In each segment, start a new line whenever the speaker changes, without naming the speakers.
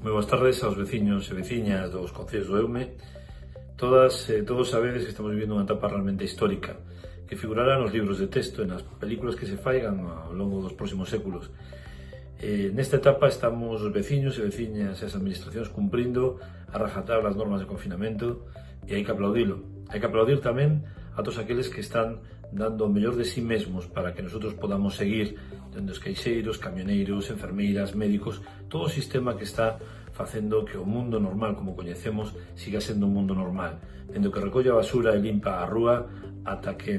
Moi boas tardes aos veciños e veciñas dos concellos do Eume. Todos sabedes que estamos vivindo unha etapa realmente histórica que figurará nos libros de texto e nas películas que se faigan ao longo dos próximos séculos. Nesta etapa estamos os veciños e veciñas e as administracións cumprindo a rajatabla as normas de confinamento e hai que aplaudilo. Hai que aplaudir tamén a todos aqueles que están dando o mellor de sí mesmos para que nosotros podamos seguir dende os caixeiros, camioneiros, enfermeiras, médicos, todo o sistema que está facendo que o mundo normal como coñecemos siga sendo un mundo normal, dende que recolle a basura e limpa a rúa ata que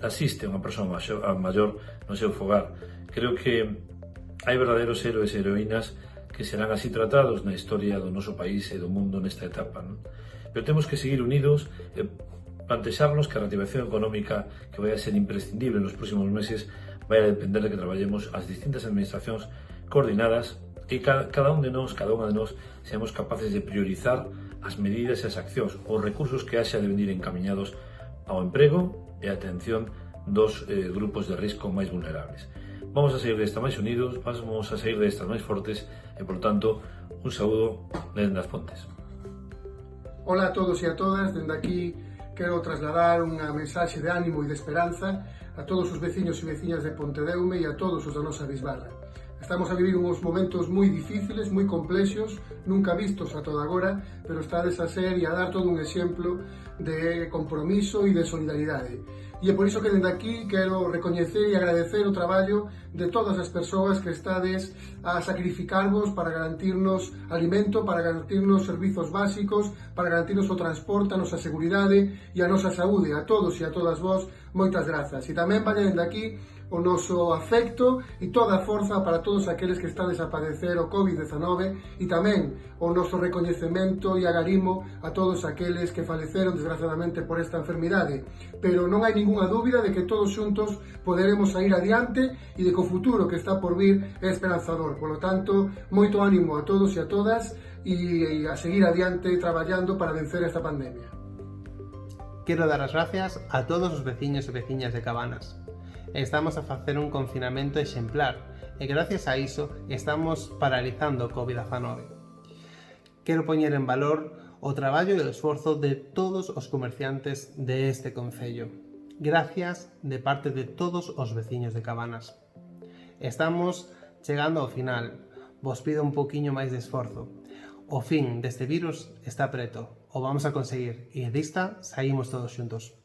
asiste unha persoa maior no seu fogar. Creo que hai verdadeiros héroes e heroínas que serán así tratados na historia do noso país e do mundo nesta etapa, non? Pero temos que seguir unidos e plantexarnos que a reactivación económica que vai a ser imprescindible nos próximos meses vai a depender de que traballemos as distintas administracións coordinadas e cada unha de nós seamos capaces de priorizar as medidas e as accións, os recursos que haxa de venir encaminhados ao emprego e a atención dos grupos de risco máis vulnerables. Vamos a sair desta máis unidos, vamos a sair destas máis fortes e, por tanto, un saúdo dende as Pontes.
Hola a todos e a todas, dende aquí quero trasladar unha mensaxe de ánimo e de esperanza a todos os veciños e veciñas de Pontedeume e a todos os da nosa bisbarra. Estamos a vivir uns momentos moi difíciles, moi complexos, nunca vistos a toda agora, pero estades a ser e a dar todo un exemplo de compromiso e de solidaridade. E é por iso que dende aquí quero recoñecer e agradecer o traballo de todas as persoas que estades a sacrificarvos para garantirnos alimento, para garantirnos servizos básicos, para garantirnos o transporte, a nosa seguridade e a nosa saúde. A todos e a todas vos, moitas grazas. E tamén vai dende aquí o noso afecto e toda a forza para todos aqueles que estades a padecer o COVID-19 e tamén o noso recoñecemento e agarimo a todos aqueles que faleceron desgraciadamente por esta enfermidade. Pero non hai ningunha dúbida de que todos xuntos poderemos sair adiante e de que o futuro que está por vir é esperanzador. Por lo tanto, moito ánimo a todos e a todas e a seguir adiante traballando para vencer esta pandemia.
Quero dar as gracias a todos os veciños e veciñas de Cabanas. Estamos a facer un confinamento exemplar e gracias a iso estamos paralizando o COVID-19. Quero poñer en valor o traballo e o esforzo de todos os comerciantes de este concello. Gracias de parte de todos os veciños de Cabanas. Estamos chegando ao final. Vos pido un poquinho máis de esforzo. O fin deste virus está preto. O vamos a conseguir e desta saímos todos xuntos.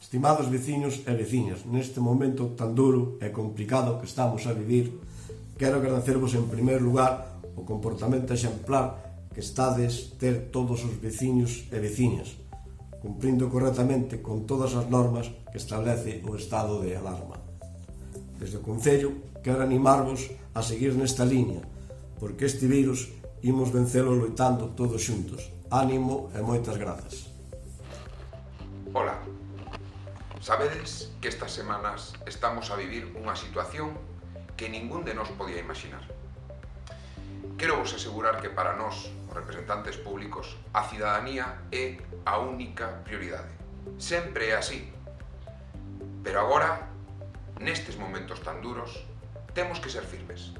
Estimados veciños e veciñas, neste momento tan duro e complicado que estamos a vivir, quero agradecervos en primeiro lugar o comportamento exemplar que estades ter todos os veciños e veciñas, cumprindo correctamente con todas as normas que establece o estado de alarma. Desde o Concello, quero animarvos a seguir nesta liña, porque este virus imos vencelo loitando todos xuntos. Ánimo e moitas grazas.
Hola. Sabedes que estas semanas estamos a vivir unha situación que ningún de nós podía imaginar. Quero vos asegurar que para nós, os representantes públicos, a cidadanía é a única prioridade. Sempre é así. Pero agora, nestes momentos tan duros, temos que ser firmes.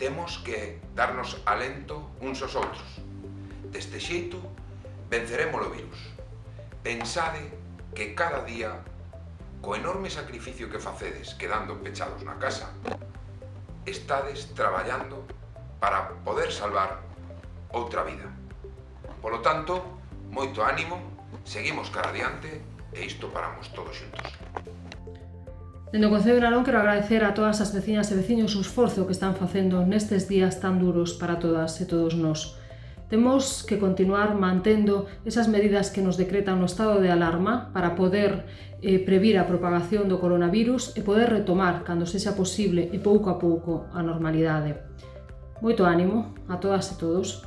Temos que darnos alento uns aos outros. Deste xeito, venceremos o virus. Pensade que cada día, co enorme sacrificio que facedes quedando pechados na casa, estades traballando para poder salvar outra vida. Polo tanto, moito ánimo, seguimos cara adiante e isto paramos todos xuntos.
Dende o Concello de Narón quero agradecer a todas as veciñas e veciños o esforzo que están facendo nestes días tan duros para todas e todos nós. Temos que continuar mantendo esas medidas que nos decretan o estado de alarma para poder previr a propagación do coronavirus e poder retomar, cando sexa posible e pouco a pouco, a normalidade. Moito ánimo a todas e todos,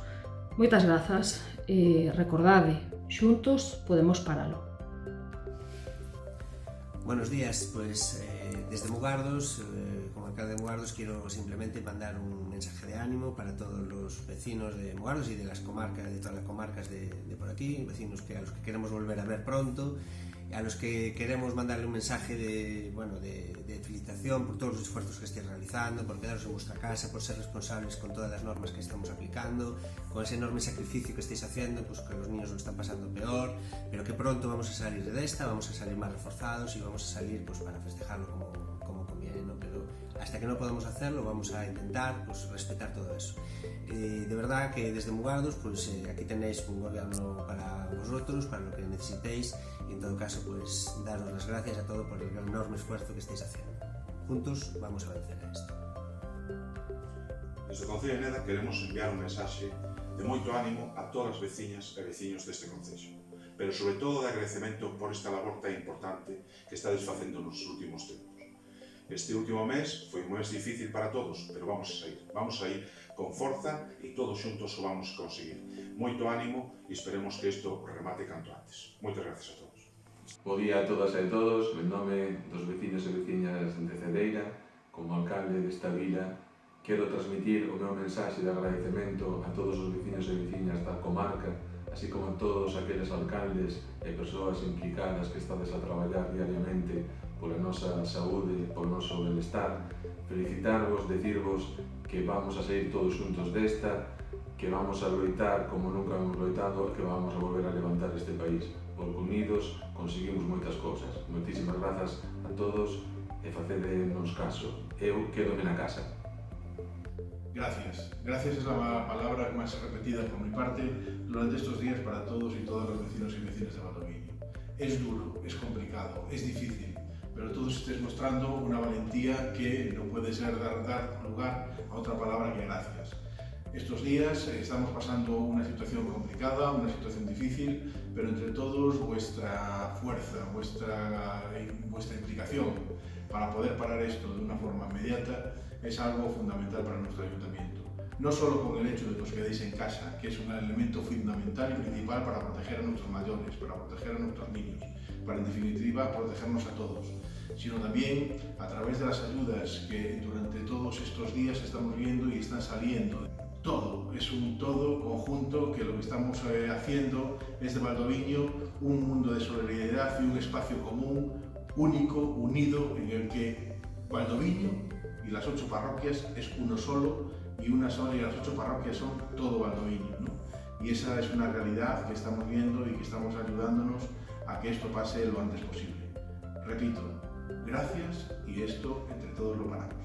moitas grazas e recordade, xuntos podemos paralo.
Buenos días, pues desde Mugardos, como alcalde de Mugardos, quiero simplemente mandar un mensaje de ánimo para todos los vecinos de Mugardos y de las comarcas, de todas las comarcas de por aquí, vecinos a los que queremos volver a ver pronto a los que queremos mandarle un mensaje de felicitación por todos los esfuerzos que estéis realizando, por quedaros en vuestra casa, por ser responsables con todas las normas que estamos aplicando, con ese enorme sacrificio que estáis haciendo, pues que los niños lo están pasando peor, pero que pronto vamos a salir de esta, vamos a salir más reforzados y vamos a salir pues para festejarlo como conviene, ¿no? Pero hasta que no podamos hacerlo vamos a intentar pues respetar todo eso. De verdad que desde Mugardos pues aquí tenéis un gobierno para vosotros, para lo que necesitéis, y en todo caso pues daros las gracias a todos por el enorme esfuerzo que estáis haciendo. Juntos vamos a vencer a esto.
Desde o Concello de Neda queremos enviar un mensaxe de moito ánimo a todas as veciñas e veciños deste concello, pero sobre todo de agradecemento por esta labor tan importante que estades facendo nos últimos tempos. Este último mes foi un mes difícil para todos, pero vamos a ir con forza e todos xuntos o vamos a conseguir. Moito ánimo e esperemos que isto remate canto antes. Moitas gracias a todos.
Bo día a todas e a todos, en nome dos veciños e veciñas de Cedeira, como alcalde desta vila, quero transmitir o meu mensaxe de agradecemento a todos os veciños e veciñas da comarca, así como a todos aqueles alcaldes e persoas implicadas que estades a traballar diariamente pola nosa saúde, polo noso benestar, felicitarvos, decirvos que vamos a sair todos xuntos desta, que vamos a loitar como nunca hemos loitado e que vamos a volver a levantar este país. Porque unidos conseguimos moitas cousas. Moitísimas grazas a todos e facedenos caso. Eu quédome na casa.
Gracias. Gracias es la palabra más repetida por mi parte durante estos días para todos y todas los vecinos y vecinas de Valdoviño. Es duro, es complicado, es difícil, pero todos estáis mostrando una valentía que no puede ser dar lugar a otra palabra que gracias. Estos días estamos pasando una situación complicada, una situación difícil, pero entre todos vuestra fuerza, vuestra implicación para poder parar esto de una forma inmediata es algo fundamental para nuestro ayuntamiento. No solo con el hecho de que os quedéis en casa, que es un elemento fundamental y principal para proteger a nuestros mayores, para proteger a nuestros niños, para en definitiva protegernos a todos, sino también a través de las ayudas que durante todos estos días estamos viendo y están saliendo. Todo, es un todo conjunto que lo que estamos haciendo es de Valdoviño un mundo de solidaridad y un espacio común, único, unido, en el que Valdoviño y las 8 parroquias es uno solo y las 8 parroquias son todo Valdoviño, ¿no? Y esa es una realidad que estamos viendo y que estamos ayudándonos a que esto pase lo antes posible. Repito, gracias y esto entre todos lo paramos.